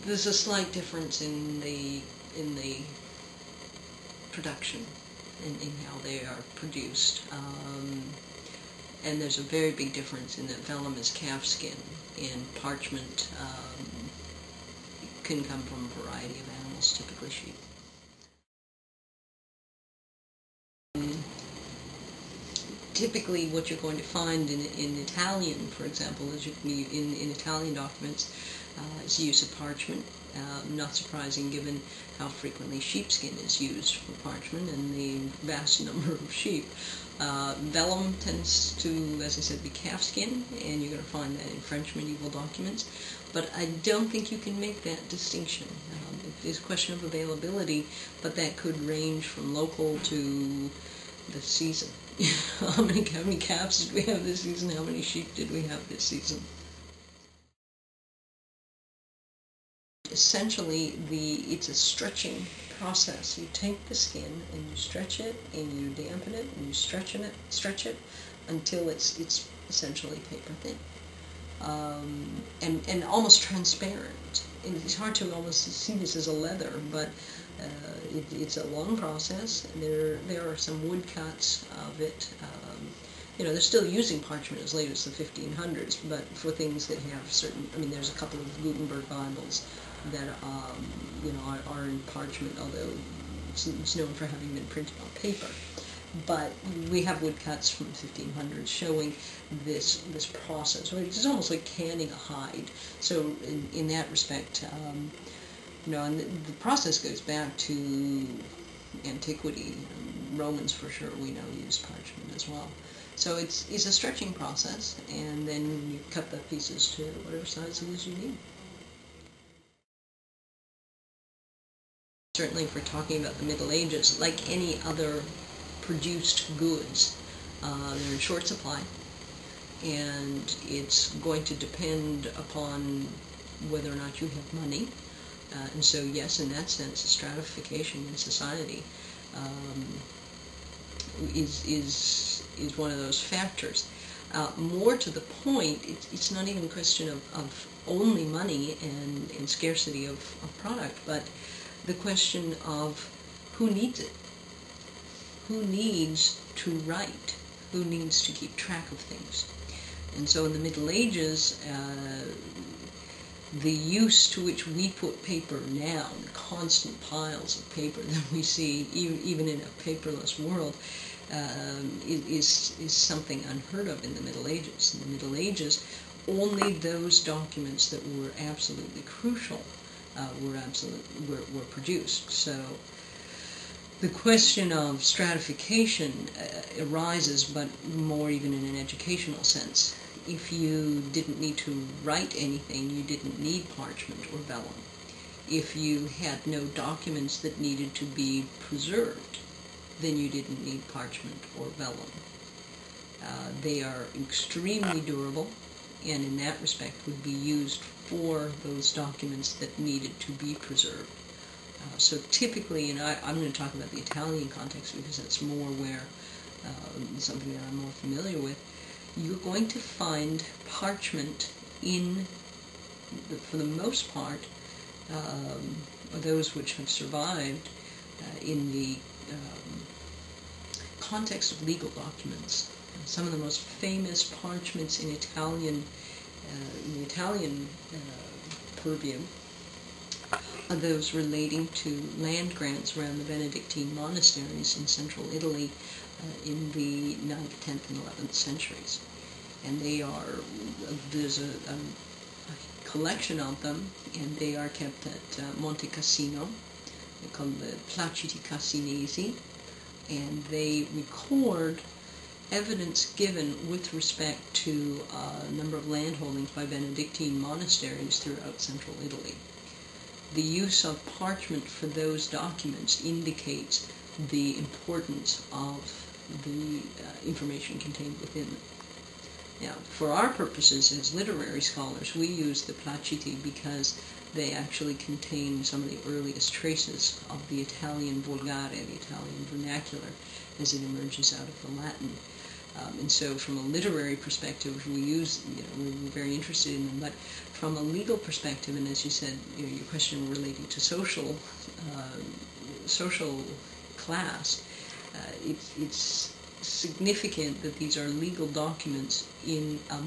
There's a slight difference in the production, in how they are produced, and there's a very big difference in that vellum is calf skin, and parchment can come from a variety of animals, typically sheep. Typically what you're going to find in Italian, for example, is in Italian documents, is the use of parchment. Not surprising given how frequently sheepskin is used for parchment and the vast number of sheep. Vellum tends to, as I said, be calfskin, and you're going to find that in French medieval documents. But I don't think you can make that distinction. It's a question of availability, but that could range from local to the season. How many calves did we have this season? How many sheep did we have this season? Essentially, it's a stretching process. You take the skin and you stretch it, and you dampen it, and you stretch it until it's essentially paper thin, and almost transparent. And it's hard to almost see this as a leather, but it's a long process. And there are some woodcuts of it. They're still using parchment as late as the 1500s, but for things that have certain, there's a couple of Gutenberg Bibles that are in parchment, although it's known for having been printed on paper. But we have woodcuts from the 1500s showing this process. It's almost like canning a hide. So in that respect, and the process goes back to antiquity. Romans, for sure, we know, used parchment as well. So it's a stretching process, and then you cut the pieces to whatever size it is you need. Certainly, if we're talking about the Middle Ages, like any other produced goods, they're in short supply, and it's going to depend upon whether or not you have money. And so, yes, in that sense, a stratification in society is one of those factors. More to the point, it's not even a question of only money and scarcity of product, but the question of who needs it. Who needs to write? Who needs to keep track of things? And so in the Middle Ages, the use to which we put paper now, constant piles of paper that we see even in a paperless world, is something unheard of in the Middle Ages. In the Middle Ages, only those documents that were absolutely crucial were produced. So the question of stratification arises, but more even in an educational sense. If you didn't need to write anything, you didn't need parchment or vellum. If you had no documents that needed to be preserved, then you didn't need parchment or vellum. They are extremely durable, and in that respect would be used for those documents that needed to be preserved. So typically, and I'm going to talk about the Italian context because that's more where something that I'm more familiar with, you're going to find parchment for the most part, those which have survived in the context of legal documents. Some of the most famous parchments in the Italian purview are those relating to land grants around the Benedictine monasteries in central Italy in the 9th, 10th, and 11th centuries. And there's a collection of them, and they are kept at Monte Cassino. They're called the Placiti Cassinesi, and they record evidence given with respect to a number of landholdings by Benedictine monasteries throughout central Italy. The use of parchment for those documents indicates the importance of the information contained within them. Now, for our purposes as literary scholars, we use the Placiti because they actually contain some of the earliest traces of the Italian Vulgare, the Italian vernacular, as it emerges out of the Latin. And so from a literary perspective, we're very interested in them. But from a legal perspective, and as you said, your question relating to social class, it's significant that these are legal documents in a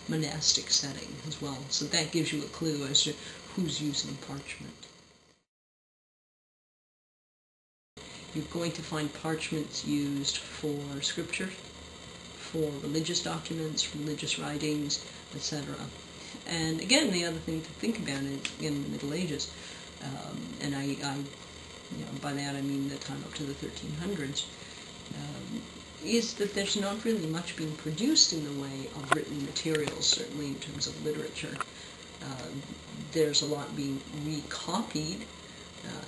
monastic setting as well. So that gives you a clue as to who's using parchment. You're going to find parchments used for scripture, for religious documents, religious writings, etc. And again, the other thing to think about is, in the Middle Ages, and I by that I mean the time up to the 1300s, is that there's not really much being produced in the way of written materials, certainly in terms of literature. There's a lot being recopied,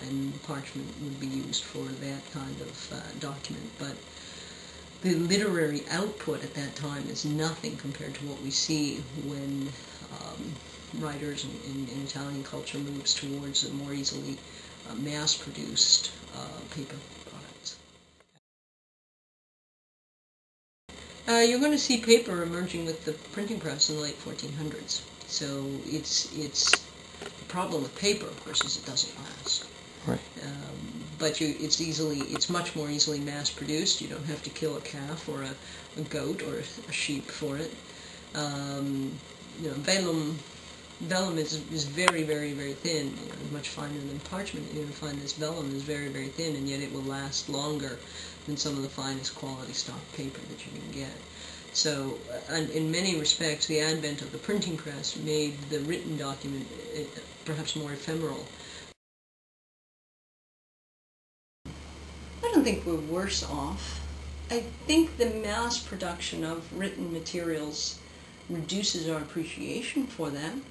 and parchment would be used for that kind of document, but the literary output at that time is nothing compared to what we see when writers in Italian culture moves towards a more easily mass-produced paper products. You're going to see paper emerging with the printing press in the late 1400s. So the problem with paper, of course, is it doesn't last. Right. But it's much more easily mass-produced. You don't have to kill a calf or a goat or a sheep for it. Vellum is very, very, very thin, much finer than parchment. You're going to find this vellum is very, very thin, and yet it will last longer than some of the finest quality stock paper that you can get. So, and in many respects, the advent of the printing press made the written document perhaps more ephemeral. I don't think we're worse off. I think the mass production of written materials reduces our appreciation for them,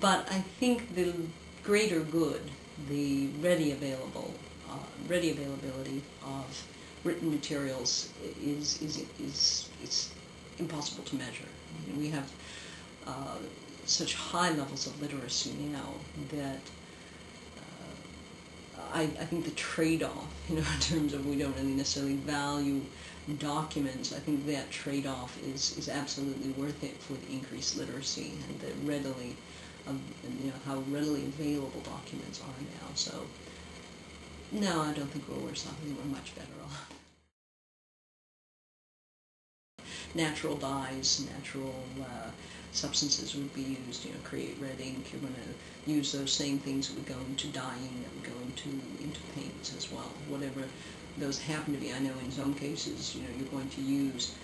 but I think the greater good, the ready availability of written materials it's impossible to measure. We have such high levels of literacy now that I think the trade-off, in terms of we don't really necessarily value documents, I think that trade-off is absolutely worth it for the increased literacy and the how readily available documents are now. So, no, I don't think we're worse off. I think we're much better off. Natural dyes, natural substances would be used, create red ink. You're going to use those same things that would go into dyeing, that would go into paints as well. Whatever those happen to be. I know in some cases, you're going to use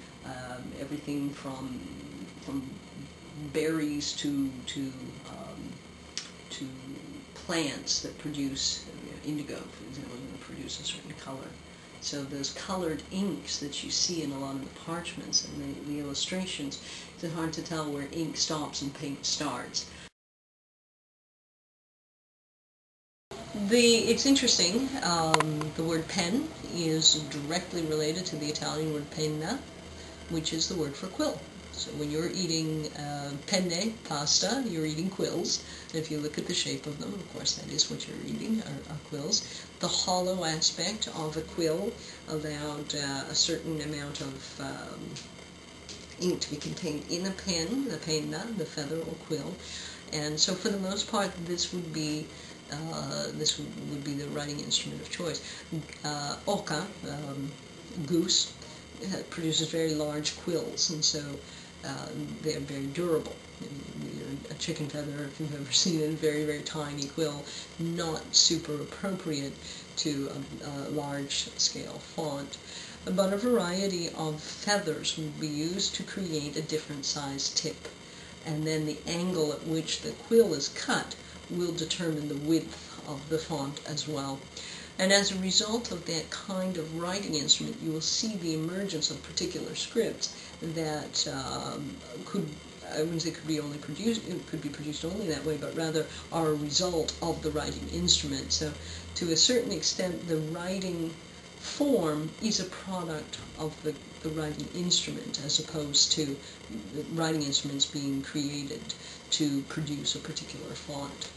everything from berries to plants that produce indigo, for example, going to produce a certain color. So those colored inks that you see in a lot of the parchments and the illustrations, it's hard to tell where ink stops and paint starts. It's interesting, the word pen is directly related to the Italian word penna, which is the word for quill. So when you're eating penne pasta, you're eating quills. And if you look at the shape of them, of course that is what you're eating, are quills. The hollow aspect of a quill allowed a certain amount of ink to be contained in a pen, the penna, the feather or quill. And so for the most part, this would be the writing instrument of choice. Oca, goose, produces very large quills, and so they're very durable. A chicken feather, if you've ever seen it, a very, very tiny quill, not super appropriate to a large-scale font. But a variety of feathers would be used to create a different size tip, and then the angle at which the quill is cut will determine the width of the font as well. And as a result of that kind of writing instrument, you will see the emergence of particular scripts that I wouldn't say could be produced only that way, but rather are a result of the writing instrument. So to a certain extent, the writing form is a product of the writing instrument, as opposed to the writing instruments being created to produce a particular font.